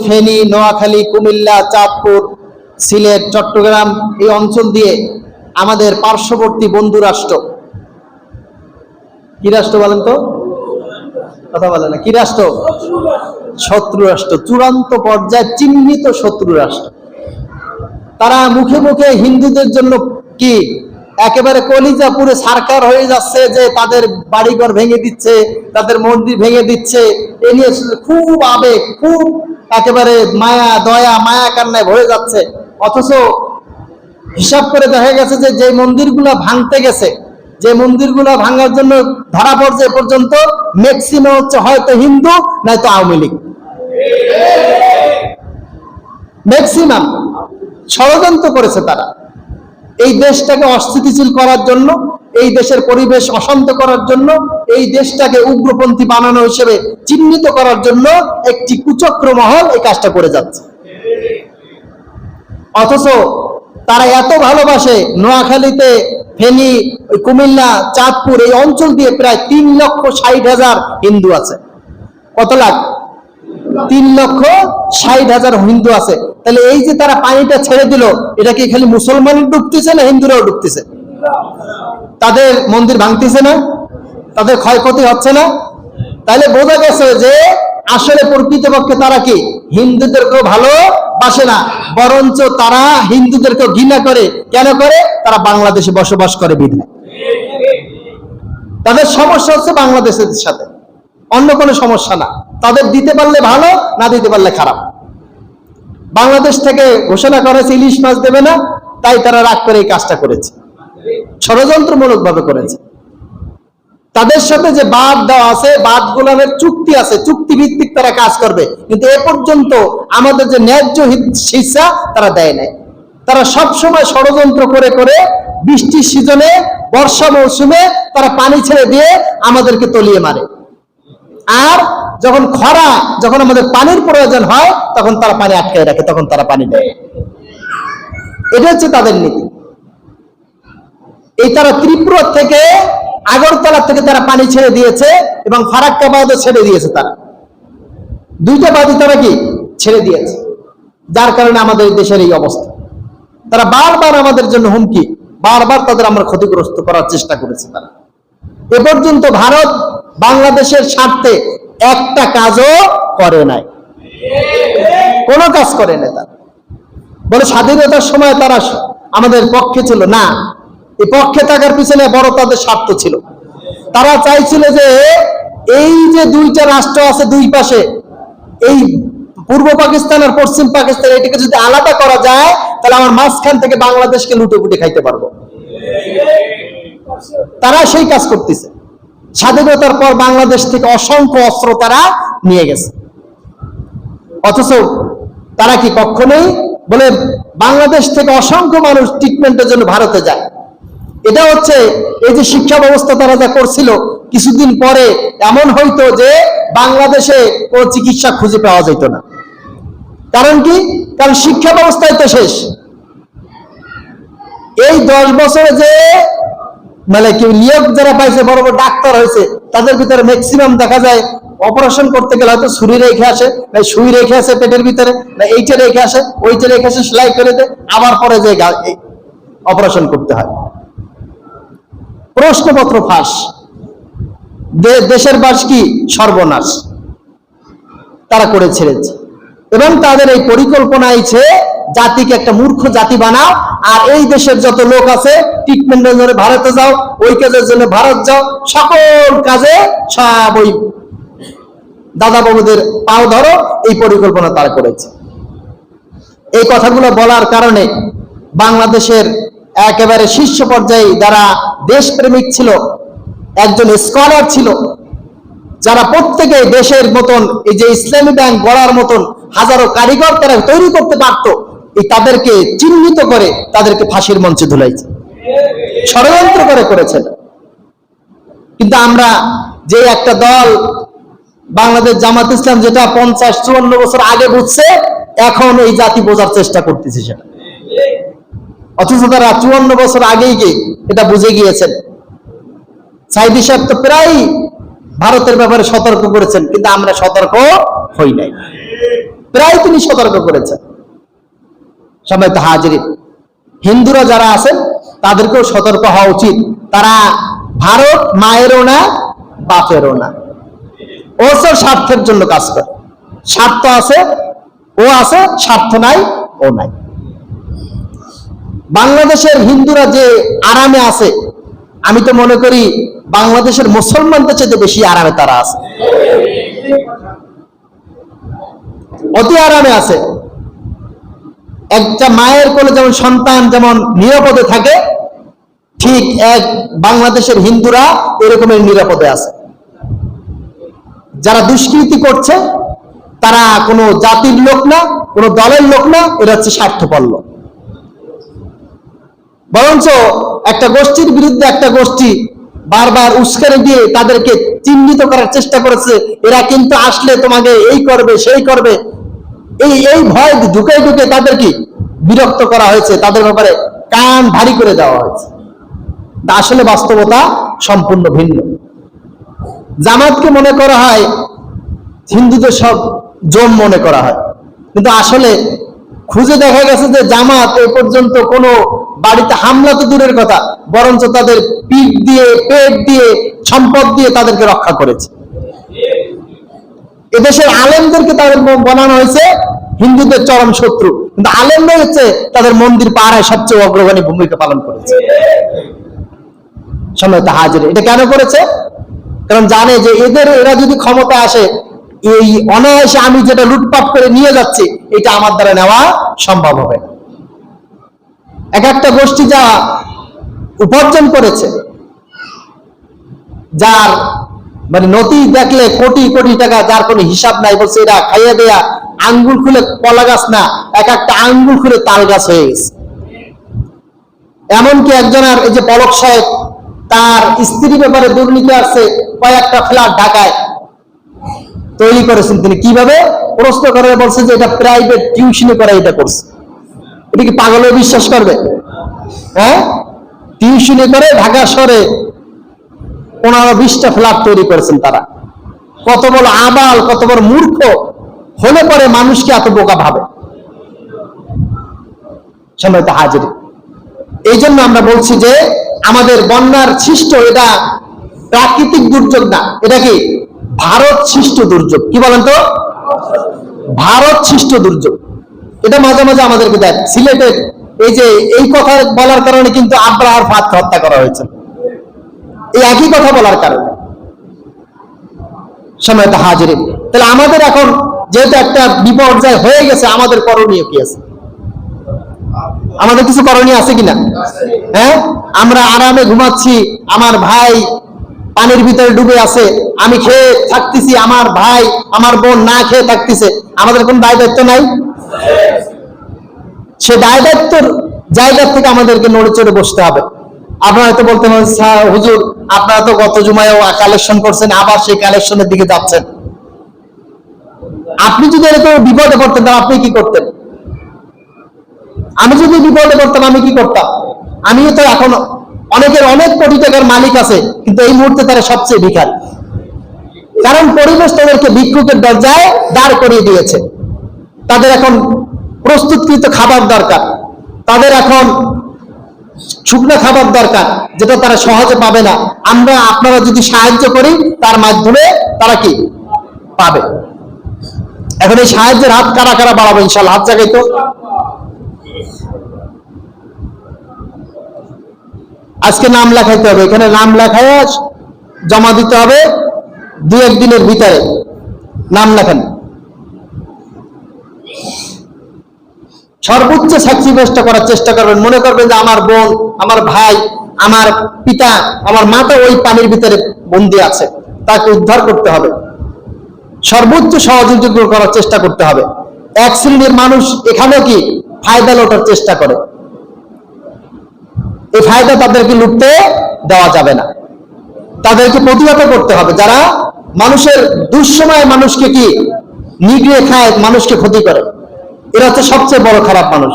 ফেনী, নোয়াখালী, কুমিল্লা, চাঁদপুর, সিলেট, চট্টগ্রাম এই অঞ্চল দিয়ে আমাদের পার্শ্ববর্তী বন্ধু রাষ্ট্র, কি রাষ্ট্র বলেন তো? কথা বলে না, কি রাষ্ট্র? শত্রু রাষ্ট্র, চূড়ান্ত পর্যায়ে চিহ্নিত শত্রু রাষ্ট্র। তারা মুখে মুখে হিন্দুদের জন্য কি একেবারে কলিজা পুরে সরকার হয়ে যাচ্ছে, যে তাদের বাড়িঘর ভেঙে দিচ্ছে, তাদের মন্দির ভেঙে দিচ্ছে, এ নিয়ে খুব আবেগ, খুব একেবারে মায়া দয়া মায়া কান্নায় ভরে যাচ্ছে। অথচ হিসাব করে দেখা গেছে যে যে মন্দিরগুলা ভাঙতে গেছে, যে মন্দিরগুলা ভাঙার জন্য ধরা পড়ছে এ পর্যন্ত ম্যাক্সিমাম হচ্ছে হয়তো হিন্দু নয়তো আওয়ামী লীগ। ম্যাক্সিমাম ষড়যন্ত্র করেছে তারা এই দেশটাকে অস্থিতিশীল করার জন্য, এই দেশের পরিবেশ অশান্ত করার জন্য, এই দেশটাকে উগ্রপন্থী বানানো হিসেবে চিহ্নিত করার জন্য একটি কুচক্র মহল এই কাজটা করে যাচ্ছে। অথচ তারা এত ভালোবাসে, নোয়াখালীতে, ফেনী, কুমিল্লা, চাঁদপুর এই অঞ্চল দিয়ে প্রায় 3,60,000 হিন্দু আছে। কত লাখ? 3,60,000 হিন্দু আছে। তাহলে এই যে তারা পানিটা ছেড়ে দিল, এটা কি খালি মুসলমান ডুবতেছে না হিন্দুরাও ডুবতেছে? তাদের মন্দির ভাঙতেছে না? তাদের ক্ষয়ক্ষতি হচ্ছে না? তাহলে বোঝা গেছে যে আসলে প্রকৃতপক্ষে তারা কি হিন্দুদেরকেও ভালোবাসে না, বরঞ্চ তারা হিন্দুদেরকেও ঘৃণা করে। কেন করে? তারা বাংলাদেশে বসবাস করে বিধায়। তাদের সমস্যা হচ্ছে বাংলাদেশের সাথে, অন্য কোনো সমস্যা না। তাদের দিতে পারলে ভালো, না দিতে পারলে খারাপ। বাংলাদেশ থেকে ঘোষণা করেছে ইলিশ মাছ দেবে না, তাই তারা রাগ করে এই কাজটা করেছে, ষড়যন্ত্রমূলক ভাবে করেছে। তাদের সাথে যে বাদ দেওয়া আছে, বাদ গুলানের চুক্তি আছে, চুক্তি ভিত্তিক তারা কাজ করবে, কিন্তু এ পর্যন্ত আমাদের যে ন্যায্য হিস্সা তারা দেয় নাই। তারা সবসময় ষড়যন্ত্র করে করে বৃষ্টির সিজনে, বর্ষা মৌসুমে তারা পানি ছেড়ে দিয়ে আমাদেরকে তলিয়ে মারে। আর যখন খরা, যখন আমাদের পানির প্রয়োজন হয়, তখন তারা পানি আটকায় রাখে, তখন তারা পানি দেয়। এটা হচ্ছে তাদের নীতি। এই তারা ত্রিপুরা থেকে, আগরতলা থেকে তারা পানি ছেড়ে দিয়েছে এবং ফারাক্কা বাঁধও ছেড়ে দিয়েছে। তারা দুইটা বাঁধই তারা কি ছেড়ে দিয়েছে, যার কারণে আমাদের দেশের এই অবস্থা। তারা বারবার আমাদের জন্য হুমকি, বারবার তাদের আমরা ক্ষতিগ্রস্ত করার চেষ্টা করেছে। তারা এ পর্যন্ত ভারত বাংলাদেশের স্বার্থে একটা কাজও করে নাই, কোনো কাজ করে নাই। তারা বলে স্বাধীনতার সময় তারা আমাদের পক্ষে ছিল না, এই পক্ষে থাকার পিছনে বড় তাদের স্বার্থ ছিল। তারা চাইছিল যে এই যে দুইটা রাষ্ট্র আছে দুই পাশে, এই পূর্ব পাকিস্তান আর পশ্চিম পাকিস্তান, এটাকে যদি আলাদা করা যায় তাহলে আমার মাঝখান থেকে বাংলাদেশকে লুটে পুটে খাইতে পারবো। তারা সেই কাজ করতেছে। স্বাধীনতার পর বাংলাদেশ থেকে অসংখ্য অস্ত্র তারা নিয়ে গেছে। অথচ তারা কি কখনোই বলে বাংলাদেশ থেকে অসংখ্য মানুষ ট্রিটমেন্টের জন্য ভারতে যায়। এটা হচ্ছে এই যে শিক্ষা ব্যবস্থা তারা যা করছিল, কিছুদিন পরে এমন হইতো যে বাংলাদেশে কোনো চিকিৎসা খুঁজে পাওয়া যেত না। কারণ কি? কারণ শিক্ষা ব্যবস্থায় তো শেষ। এই 10 বছরে যে মানে কি নিয়োগ যারা পাইছে, বড় বড় ডাক্তার হয়েছে, তাদের ভিতরে ম্যাক্সিমাম দেখা যায় অপারেশন করতে গেলে হয়তো ছুরি রেখে আসে, না সুই রেখে আসে পেটের ভিতরে, না এইটা রেখে আসে, ওইটা রেখে আসে, সেলাই করে দেয়, আবার পরে যে অপারেশন করতে হয়। প্রশ্নপত্র ফাঁস, দেশের বাস কি সর্বনাশ তারা করে ছেড়েছে। এবং তাদের এই পরিকল্পনা আছে জাতিকে একটা মূর্খ জাতি বানাও, আর এই দেশের যত লোক আছে ট্রিটমেন্টের জন্য ভারতে যাও, ওই কাজের জন্য ভারত যাও, সকল কাজে সব ওই দাদা বাবুদের পাও ধরো, এই পরিকল্পনা তারা করেছে। এই কথাগুলো বলার কারণে বাংলাদেশের একেবারে শীর্ষ পর্যায়ে যারা দেশপ্রেমিক ছিল, একজন স্কলার ছিল, যারা প্রত্যেকে দেশের মতন এই যে ইসলামী ব্যাংক গড়ার মতন হাজারো কারিগর তারা তৈরি করতে পারত, এই তাদেরকে চিহ্নিত করে তাদেরকে ফাঁসির মঞ্চে ঝুলাইছে, ষড়যন্ত্র করে করেছেন। কিন্তু আমরা যে একটা দল বাংলাদেশ জামাত ইসলাম, যেটা 50-54 বছর আগে বুঝছে, এখন এই জাতি বোঝার চেষ্টা করতেছে সেটা। অথচ তারা 54 বছর আগেই কি এটা বুঝে গিয়েছেন। সাইদি সাহেব তো প্রায় ভারতের ব্যাপারে সতর্ক করেছেন, কিন্তু আমরা সতর্ক হই নাই। প্রায় তিনি সতর্ক করেছেন। সম্মানিত হাজিরিন, হিন্দুরা যারা আছেন তাদেরকেও সতর্ক হওয়া উচিত। তারা ভারত মায়েরও না বাপেরও না, ও সব স্বার্থের জন্য কাজ করে। স্বার্থ আছে, ও আছে, স্বার্থ নাই, ও নাই। বাংলাদেশের হিন্দুরা যে আরামে আছে, আমি তো মনে করি বাংলাদেশের মুসলমানদের চেয়ে বেশি আরামে তারা আছে, অতি আরামে আছে। একটা মায়ের কোলে যেমন সন্তান যেমন নিরাপদে থাকে, ঠিক এক বাংলাদেশের হিন্দুরা এরকমের নিরাপদে আছে। যারা দুষ্কৃতি করছে তারা কোনো জাতির লোক না, কোনো দলের লোক না, এরা হচ্ছে স্বার্থপর লোক। বরঞ্চ একটা গোষ্ঠীর বিরুদ্ধে একটা গোষ্ঠী বারবার উস্কানি দিয়ে তাদেরকে চিহ্নিত করার চেষ্টা করেছে, এরা কিন্তু আসলে তোমাকে এই করবে সেই করবে, এই ভয় ঢুকে ঢুকে তাদের কি বিরক্ত করা হয়েছে, তাদের ব্যাপারে কান ভারী করে দেওয়া হয়েছে। আসলে বাস্তবতা সম্পূর্ণ ভিন্ন। জামাতকে মনে করা হয় হিন্দুদের সব জম মনে করা হয়, কিন্তু আসলে খুঁজে দেখা গেছে যে জামাত এই পর্যন্ত কোনো বাড়িতে হামলা তো দূরের কথা, বরঞ্চ তাদের পিঠ দিয়ে, পেট দিয়ে, সম্পদ দিয়ে তাদেরকে রক্ষা করেছে। এদেশের আলেমদেরকে তাদের বানানো হয়েছে হিন্দুদের চরম শত্রু, কিন্তু আলেমরা হচ্ছে তাদের মন্দির পাহারায় সবচেয়ে অগ্রগণী ভূমিকা পালন করেছে। সম্মানিত হাজির, এটা কেন করেছে? কারণ জানে যে এরা যদি ক্ষমতা আসে, এই অনায়াসে আমি যেটা লুটপাট করে নিয়ে যাচ্ছি এটা আমার দ্বারা নেওয়া সম্ভব হবে না। এক একটা গোষ্ঠী যা উপার্জন করেছে, যার মানে নথি দেখলে কোটি কোটি টাকা, যার কোনো হিসাব নাই, বলছে এরা খাইয়ে দেয়া আঙ্গুল খুলে কলা গাছ না, এক একটা আঙ্গুল খুলে তাল গাছ হয়ে গেছে। এমনকি একজনের এই যে পলক সাহেব, তার স্ত্রী ব্যাপারে দুর্নীতি আছে, কয়েকটা ফ্ল্যাট ঢাকায় তৈরি করেছেন। তিনি কিভাবে প্রশ্ন করে বলছে যে এটা প্রাইভেট টিউশনি করে এটা করছে। এটা কি পাগলে বিশ্বাস করবে? হ্যাঁ, টিউশনি করে ঢাকা শহরে 15-20টা ফ্ল্যাট তৈরি করেছেন তারা। কত বড় আবাল, কত বড় মূর্খ হলে পরে মানুষকে এত বোকা ভাবে। সম্মানিত হাজির, এই জন্য আমরা বলছি যে আমাদের বন্যার সৃষ্ট এটা প্রাকৃতিক দুর্যোগ না, এটা কি ভারত সৃষ্ট দুর্যোগ। কি বলেন তো? ভারত সৃষ্ট দুর্যোগ। এটা মাঝে মাঝে আমাদেরকে দেয়। সিলেটের এই যে এই কথা বলার কারণে কিন্তু আব্রাহার ফাঁদকে হত্যা করা হয়েছে, এই একই কথা বলার কারণে। সম্মানিত হাজিরিন, তাহলে আমাদের এখন যেহেতু একটা বিপর্যয় হয়ে গেছে, আমাদের করণীয় কি আছে? আমাদের কিছু করণীয় আছে কিনা? হ্যাঁ, আমরা আরামে ঘুমাচ্ছি, আমার ভাই পানির ভিতরে ডুবে আছে, আমি খেয়ে থাকতেছি, আমার ভাই আমার বোন না খেয়ে থাকতেছে, আমাদের কোন দায় দায়িত্ব নাই? সে দায় দায়িত্বের জায়গা থেকে আমাদেরকে নড়ে চড়ে বসতে হবে। আপনারা হয়তো বলতে পারেন, হুজুর আপনারা তো গত জুমায়ও কালেকশন করছেন, আবার সেই কালেকশনের দিকে যাচ্ছেন। আপনি যদি এরকম বিপদে পড়তেন তাহলে আপনি কি করতেন? আমি যদি বিপদে পড়তাম আমি কি করতাম? আমিও তো এখন অনেকের অনেক কোটি টাকার মালিক আছে, কিন্তু এই মুহূর্তে তারা সবচেয়ে ভিখারি। কারণ পরিবেশ তাদেরকে ভিক্ষুকের দরজায় দাঁড় করিয়ে দিয়েছে। তাদের এখন প্রস্তুতকৃত খাবার দরকার, তাদের এখন শুকনো খাবার দরকার, যেটা তারা সহজে পাবে না। আপনারা যদি সাহায্য করি, তার মাধ্যমে তারা কি পাবে। এখন এই সাহায্যের হাত কারা কারা বাড়াবো? ইনশাআল্লাহ হাত জাগাই তো। আজকে নাম লেখাইতে হবে, এখানে নাম লেখায় জমা দিতে হবে 2-1 দিনের ভিতরে। নাম লেখান, সর্বোচ্চ স্যাক্রিফাইসটা করার চেষ্টা করবেন। মনে করবেন যে আমার বোন, আমার ভাই, আমার পিতা, আমার মাতা ওই পানির ভিতরে বন্দী আছে, তাকে উদ্ধার করতে হবে, সর্বোচ্চ সহযোগিতা করার চেষ্টা করতে হবে। এক শ্রেণীর মানুষ এখানেও কি ফায়দা লোটার চেষ্টা করে, এই ফায়দা তাদেরকে লুটতে দেওয়া যাবে না, তাদেরকে প্রতিহত করতে হবে। যারা মানুষের দুঃসময়ে মানুষকে কি নিগড়ে খায়, মানুষকে ক্ষতি করে, এরা হচ্ছে সবচেয়ে বড় খারাপ মানুষ।